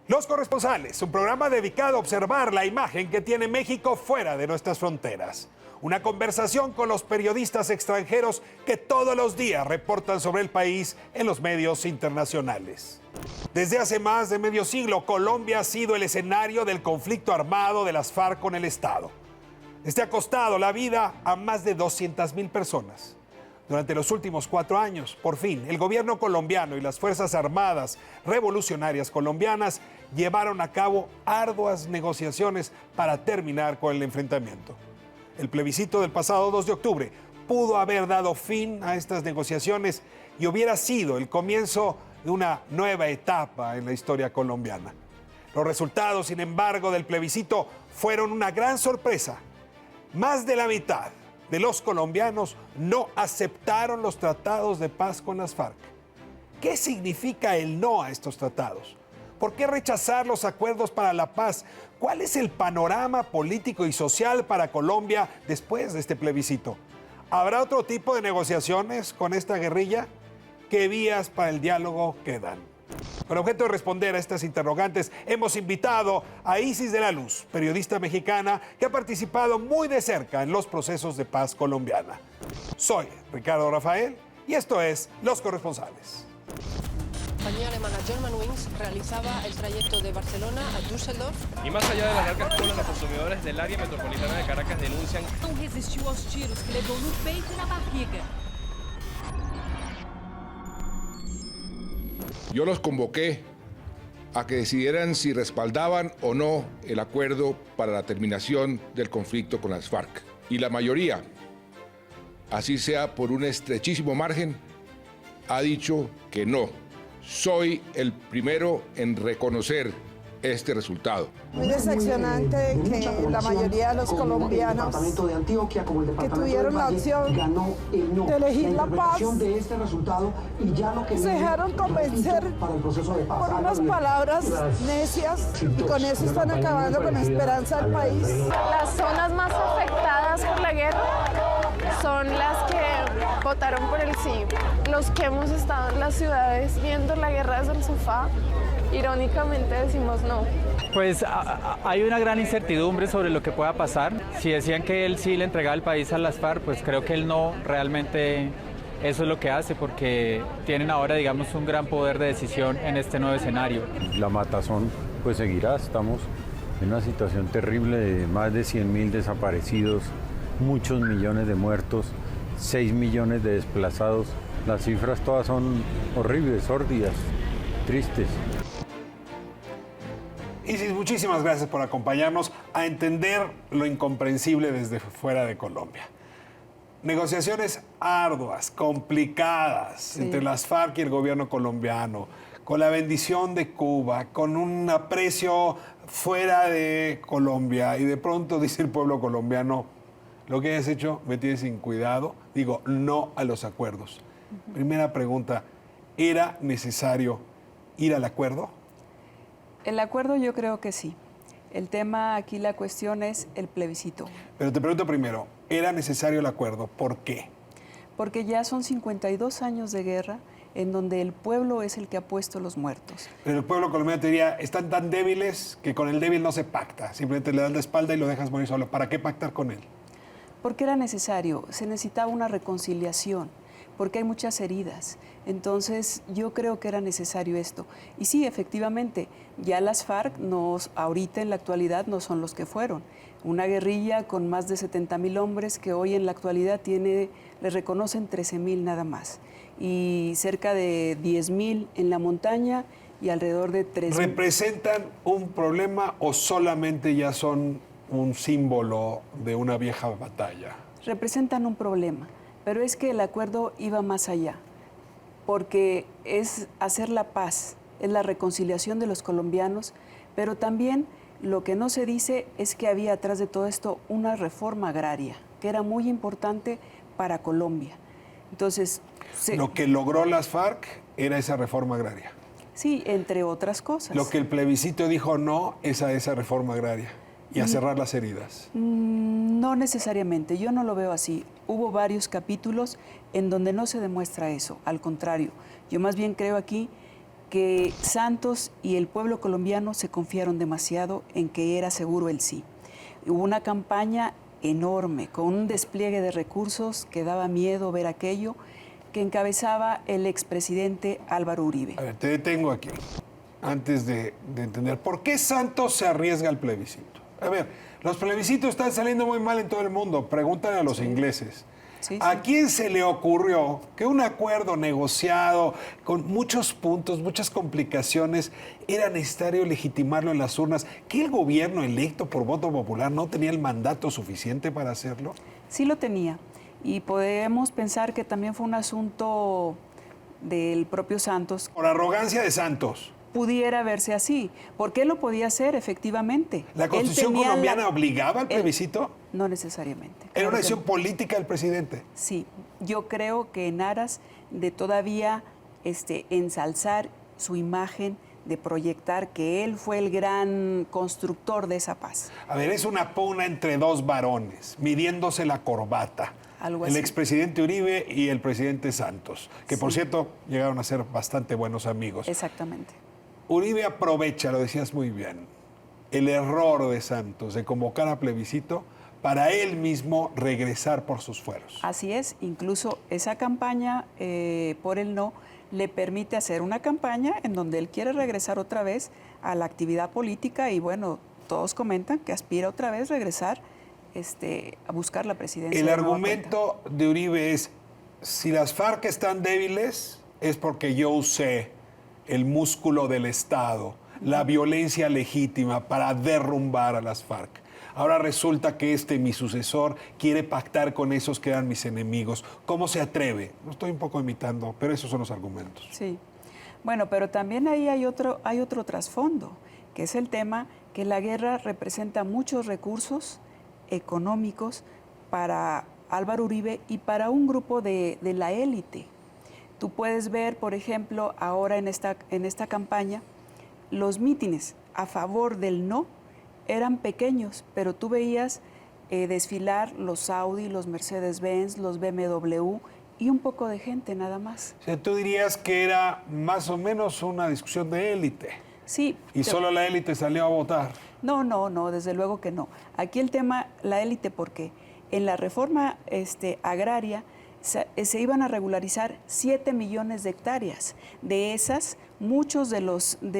Los Corresponsales, un programa dedicado a observar la imagen que tiene México fuera de nuestras fronteras. Una conversación con los periodistas extranjeros que todos los días reportan sobre el país en los medios internacionales. Desde hace más de medio siglo, Colombia ha sido el escenario del conflicto armado de las FARC con el Estado. Este ha costado la vida a más de 200,000 personas. Durante los últimos 4 años, por fin, el gobierno colombiano y las Fuerzas Armadas Revolucionarias Colombianas llevaron a cabo arduas negociaciones para terminar con el enfrentamiento. El plebiscito del pasado 2 de octubre pudo haber dado fin a estas negociaciones y hubiera sido el comienzo de una nueva etapa en la historia colombiana. Los resultados, sin embargo, del plebiscito fueron una gran sorpresa. Más de la mitad de los colombianos no aceptaron los tratados de paz con las FARC. ¿Qué significa el no a estos tratados? ¿Por qué rechazar los acuerdos para la paz? ¿Cuál es el panorama político y social para Colombia después de este plebiscito? ¿Habrá otro tipo de negociaciones con esta guerrilla? ¿Qué vías para el diálogo quedan? Con objeto de responder a estas interrogantes, hemos invitado a Isis de la Luz, periodista mexicana que ha participado muy de cerca en los procesos de paz colombiana. Soy Ricardo Rafael y esto es Los Corresponsales. La compañía alemana Germanwings realizaba el trayecto de Barcelona a Düsseldorf. Y más allá de las largas colas, los consumidores del área metropolitana de Caracas denuncian. Não resistiu aos tiros que levou no peito e na barriga. Yo los convoqué a que decidieran si respaldaban o no el acuerdo para la terminación del conflicto con las FARC. Y la mayoría, así sea por un estrechísimo margen, ha dicho que no. Soy el primero en reconocer este resultado. Muy decepcionante que la mayoría de los colombianos que tuvieron la opción de elegir la paz se dejaron convencer por unas palabras necias y con eso están acabando con la esperanza del país. Las zonas más afectadas por la guerra son las que votaron por el sí. Los que hemos estado en las ciudades viendo la guerra desde el sofá, irónicamente decimos no. Pues hay una gran incertidumbre sobre lo que pueda pasar. Si decían que él sí le entregaba el país a las FARC, pues creo que él no realmente eso es lo que hace, porque tienen ahora, digamos, un gran poder de decisión en este nuevo escenario. La matazón pues seguirá, estamos en una situación terrible de más de 100,000 desaparecidos, muchos millones de muertos, 6 millones de desplazados. Las cifras todas son horribles, sórdidas, tristes. Isis, muchísimas gracias por acompañarnos a entender lo incomprensible desde fuera de Colombia. Negociaciones arduas, complicadas, entre las FARC y el gobierno colombiano, con la bendición de Cuba, con un aprecio fuera de Colombia, y de pronto dice el pueblo colombiano: lo que hayas hecho me tienes sin cuidado, digo no a los acuerdos. Primera pregunta, ¿era necesario ir al acuerdo? El acuerdo yo creo que sí. El tema aquí, la cuestión es el plebiscito. Pero te pregunto primero, ¿era necesario el acuerdo? ¿Por qué? Porque ya son 52 años de guerra en donde el pueblo es el que ha puesto los muertos. Pero el pueblo colombiano te diría, están tan débiles que con el débil no se pacta. Simplemente le das la espalda y lo dejas morir solo. ¿Para qué pactar con él? Porque era necesario, se necesitaba una reconciliación, porque hay muchas heridas. Entonces, yo creo que era necesario esto. Y sí, efectivamente, ya las FARC ahorita en la actualidad no son los que fueron. Una guerrilla con más de 70,000 hombres que hoy en la actualidad le reconocen 13,000 nada más. Y cerca de 10,000 en la montaña y alrededor de 3,000. ¿Representan un problema o solamente ya son un símbolo de una vieja batalla? Representan un problema, pero es que el acuerdo iba más allá, porque es hacer la paz, es la reconciliación de los colombianos, pero también lo que no se dice es que había atrás de todo esto una reforma agraria, que era muy importante para Colombia. Entonces, lo que logró las FARC era esa reforma agraria. Sí, entre otras cosas. Lo que el plebiscito dijo no es a esa reforma agraria y a cerrar las heridas. No necesariamente, yo no lo veo así. Hubo varios capítulos en donde no se demuestra eso, al contrario. Yo más bien creo aquí que Santos y el pueblo colombiano se confiaron demasiado en que era seguro el sí. Hubo una campaña enorme, con un despliegue de recursos que daba miedo ver aquello, que encabezaba el expresidente Álvaro Uribe. A ver, te detengo aquí, antes de entender. ¿Por qué Santos se arriesga al plebiscito? A ver, los plebiscitos están saliendo muy mal en todo el mundo. Pregúntale a los ingleses. ¿A quién se le ocurrió que un acuerdo negociado con muchos puntos, muchas complicaciones, era necesario legitimarlo en las urnas? ¿Que el gobierno electo por voto popular no tenía el mandato suficiente para hacerlo? Sí lo tenía. Y podemos pensar que también fue un asunto del propio Santos. Por arrogancia de Santos. Pudiera verse así, porque él lo podía hacer efectivamente. ¿La Constitución colombiana obligaba al plebiscito? No necesariamente. ¿Era una decisión política del presidente? Sí, yo creo que en aras de todavía ensalzar su imagen, de proyectar que él fue el gran constructor de esa paz. A ver, es una pugna entre dos varones, midiéndose la corbata. Algo el así. expresidente Uribe y el presidente Santos, que por cierto llegaron a ser bastante buenos amigos. Exactamente. Uribe aprovecha, lo decías muy bien, el error de Santos de convocar a plebiscito para él mismo regresar por sus fueros. Así es, incluso esa campaña por el no le permite hacer una campaña en donde él quiere regresar otra vez a la actividad política y bueno, todos comentan que aspira otra vez a regresar a buscar la presidencia. El argumento de Uribe es, si las FARC están débiles, es porque yo usé el músculo del Estado, la violencia legítima para derrumbar a las FARC. Ahora resulta que mi sucesor, quiere pactar con esos que eran mis enemigos. ¿Cómo se atreve? Lo estoy un poco imitando, pero esos son los argumentos. Sí. Bueno, pero también ahí hay otro trasfondo, que es el tema que la guerra representa muchos recursos económicos para Álvaro Uribe y para un grupo de la élite. Tú puedes ver, por ejemplo, ahora en esta campaña, los mítines a favor del no eran pequeños, pero tú veías desfilar los Audi, los Mercedes-Benz, los BMW y un poco de gente nada más. O sea, tú dirías que era más o menos una discusión de élite. Sí. Y solo la élite salió a votar. No, desde luego que no. Aquí el tema, la élite, porque en la reforma agraria se iban a regularizar 7 millones de hectáreas. De esas, muchos de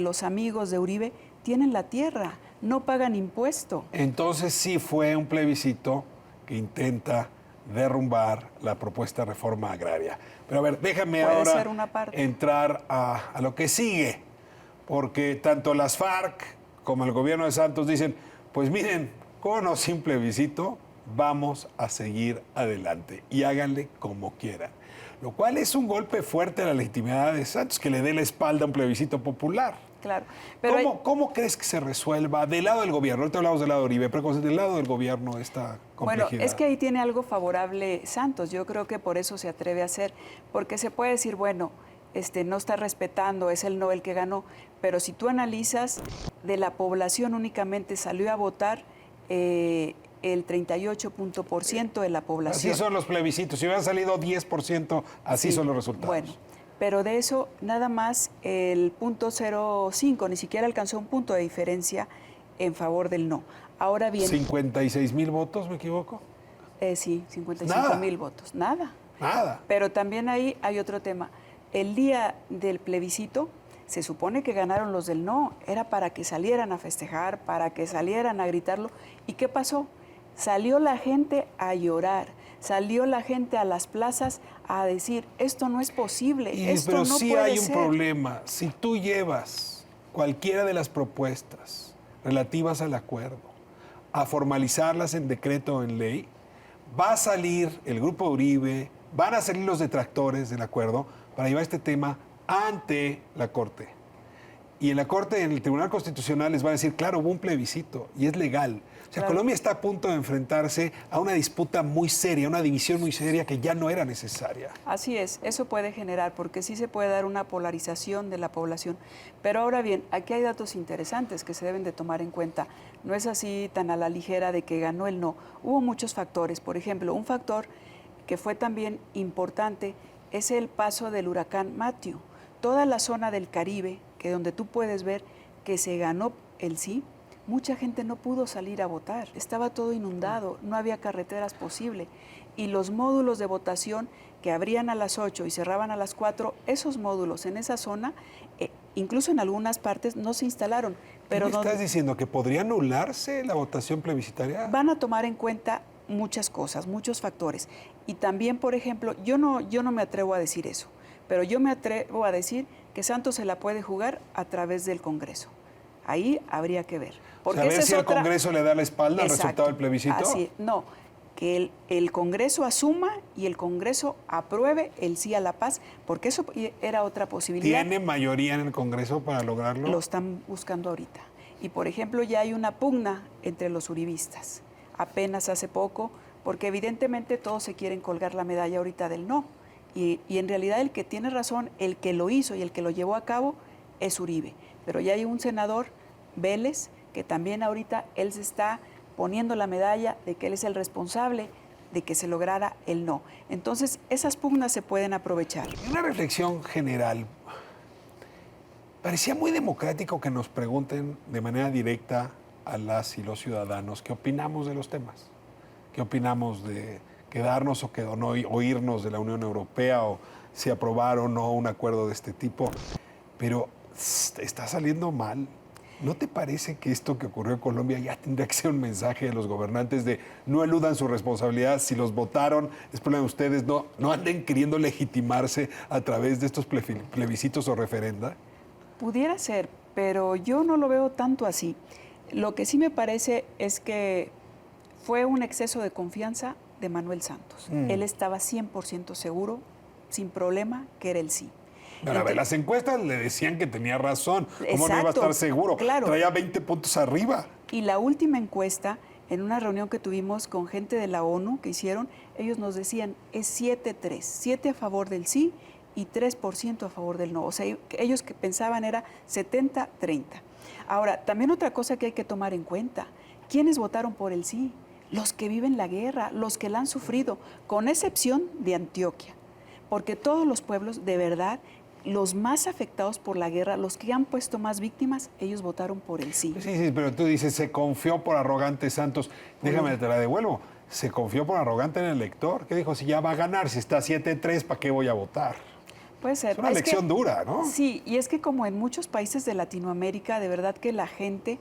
los amigos de Uribe tienen la tierra, no pagan impuesto. Entonces sí fue un plebiscito que intenta derrumbar la propuesta de reforma agraria. Pero a ver, déjame ahora entrar a lo que sigue, porque tanto las FARC como el gobierno de Santos dicen, pues miren, con o sin plebiscito, vamos a seguir adelante y háganle como quieran. Lo cual es un golpe fuerte a la legitimidad de Santos, que le dé la espalda a un plebiscito popular. Claro. Pero ¿Cómo crees que se resuelva del lado del gobierno? Ahorita hablamos del lado de Uribe, pero del lado del gobierno esta complejidad. Bueno, es que ahí tiene algo favorable Santos. Yo creo que por eso se atreve a hacer, porque se puede decir, bueno, no está respetando, es el no el que ganó, pero si tú analizas, de la población únicamente salió a votar el 38% de la población. Así son los plebiscitos. Si hubieran salido 10%, así son los resultados. Bueno, pero de eso nada más el 0.05, ni siquiera alcanzó un punto de diferencia en favor del no. Ahora bien... 56,000 votos, ¿me equivoco? Sí, 55,000 votos. Nada. Pero también ahí hay otro tema. El día del plebiscito se supone que ganaron los del no. Era para que salieran a festejar, para que salieran a gritarlo. ¿Y qué pasó? Salió la gente a llorar, salió la gente a las plazas a decir, esto no es posible, esto pero no sí puede hay ser. un problema. Si tú llevas cualquiera de las propuestas relativas al acuerdo a formalizarlas en decreto o en ley, va a salir el grupo Uribe, van a salir los detractores del acuerdo para llevar este tema ante la Corte. Y en la Corte, en el Tribunal Constitucional, les van a decir, claro, hubo un plebiscito y es legal. O sea, claro. Colombia está a punto de enfrentarse a una disputa muy seria, una división muy seria que ya no era necesaria. Así es, eso puede generar, porque sí se puede dar una polarización de la población. Pero ahora bien, aquí hay datos interesantes que se deben de tomar en cuenta. No es así tan a la ligera de que ganó el no. Hubo muchos factores. Por ejemplo, un factor que fue también importante es el paso del huracán Matthew. toda la zona del Caribe, que donde tú puedes ver que se ganó el sí, mucha gente no pudo salir a votar. Estaba todo inundado, no había carreteras posible. Y los módulos de votación que abrían a las 8 y cerraban a las 4, esos módulos en esa zona, incluso en algunas partes, no se instalaron. Pero ¿Qué me estás diciendo? ¿Que podría anularse la votación plebiscitaria? Van a tomar en cuenta muchas cosas, muchos factores. Y también, por ejemplo, yo no me atrevo a decir eso, pero yo me atrevo a decir que Santos se la puede jugar a través del Congreso. Ahí habría que ver. Porque ¿Saber si el Congreso le da la espalda al resultado del plebiscito? Así, no, que el Congreso asuma y el Congreso apruebe el sí a la paz, porque eso era otra posibilidad. ¿Tiene mayoría en el Congreso para lograrlo? Lo están buscando ahorita. Y, por ejemplo, ya hay una pugna entre los uribistas. Apenas hace poco, porque evidentemente todos se quieren colgar la medalla ahorita del no. Y en realidad el que tiene razón, el que lo hizo y el que lo llevó a cabo es Uribe. Pero ya hay un senador, Vélez, que también ahorita él se está poniendo la medalla de que él es el responsable de que se lograra el no. Entonces, esas pugnas se pueden aprovechar. Una reflexión general. Parecía muy democrático que nos pregunten de manera directa a las y los ciudadanos qué opinamos de los temas. ¿Qué opinamos de quedarnos o no, o irnos de la Unión Europea, o si aprobar o no un acuerdo de este tipo? Pero está saliendo mal. ¿No te parece que esto que ocurrió en Colombia ya tendría que ser un mensaje de los gobernantes de no eludan su responsabilidad? Si los votaron, es problema de ustedes, no anden queriendo legitimarse a través de estos plebiscitos o referenda. Pudiera ser, pero yo no lo veo tanto así. Lo que sí me parece es que fue un exceso de confianza de Manuel Santos. Él estaba 100% seguro, sin problema, que era el sí. Pero a ver, las encuestas le decían que tenía razón. ¿Cómo no iba a estar seguro? Claro. Traía 20 puntos arriba. Y la última encuesta, en una reunión que tuvimos con gente de la ONU que hicieron, ellos nos decían, es 7-3, 7 a favor del sí y 3% a favor del no. O sea, ellos que pensaban era 70-30. Ahora, también otra cosa que hay que tomar en cuenta, ¿quiénes votaron por el sí? Los que viven la guerra, los que la han sufrido, con excepción de Antioquia. Porque todos los pueblos, de verdad, los más afectados por la guerra, los que han puesto más víctimas, ellos votaron por el sí. Sí, pero tú dices, se confió por arrogante Santos. Déjame, te la devuelvo. Se confió por arrogante en el elector. ¿Qué dijo? Si ya va a ganar, si está 7-3, ¿para qué voy a votar? Puede ser. Es una lección dura, ¿no? Sí, y es que como en muchos países de Latinoamérica, de verdad que la gente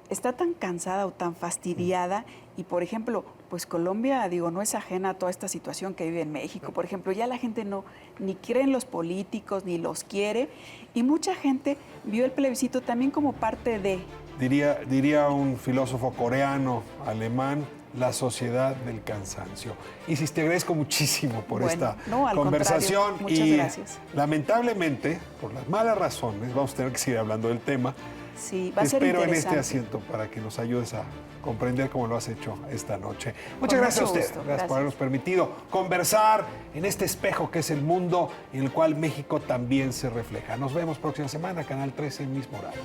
está tan cansada o tan fastidiada. Y, por ejemplo, pues Colombia, digo, no es ajena a toda esta situación que vive en México. Por ejemplo, ya la gente ni cree en los políticos, ni los quiere. Y mucha gente vio el plebiscito también como parte de... Diría un filósofo coreano, alemán, la sociedad del cansancio. Isis, te agradezco muchísimo por esta conversación. Muchas gracias. Lamentablemente, por las malas razones, vamos a tener que seguir hablando del tema. Sí, va a ser espero interesante. en este asiento para que nos ayudes a comprender cómo lo has hecho esta noche. Muchas gracias a usted. Gracias por habernos permitido conversar en este espejo que es el mundo en el cual México también se refleja. Nos vemos próxima semana, Canal 13, mismo horario.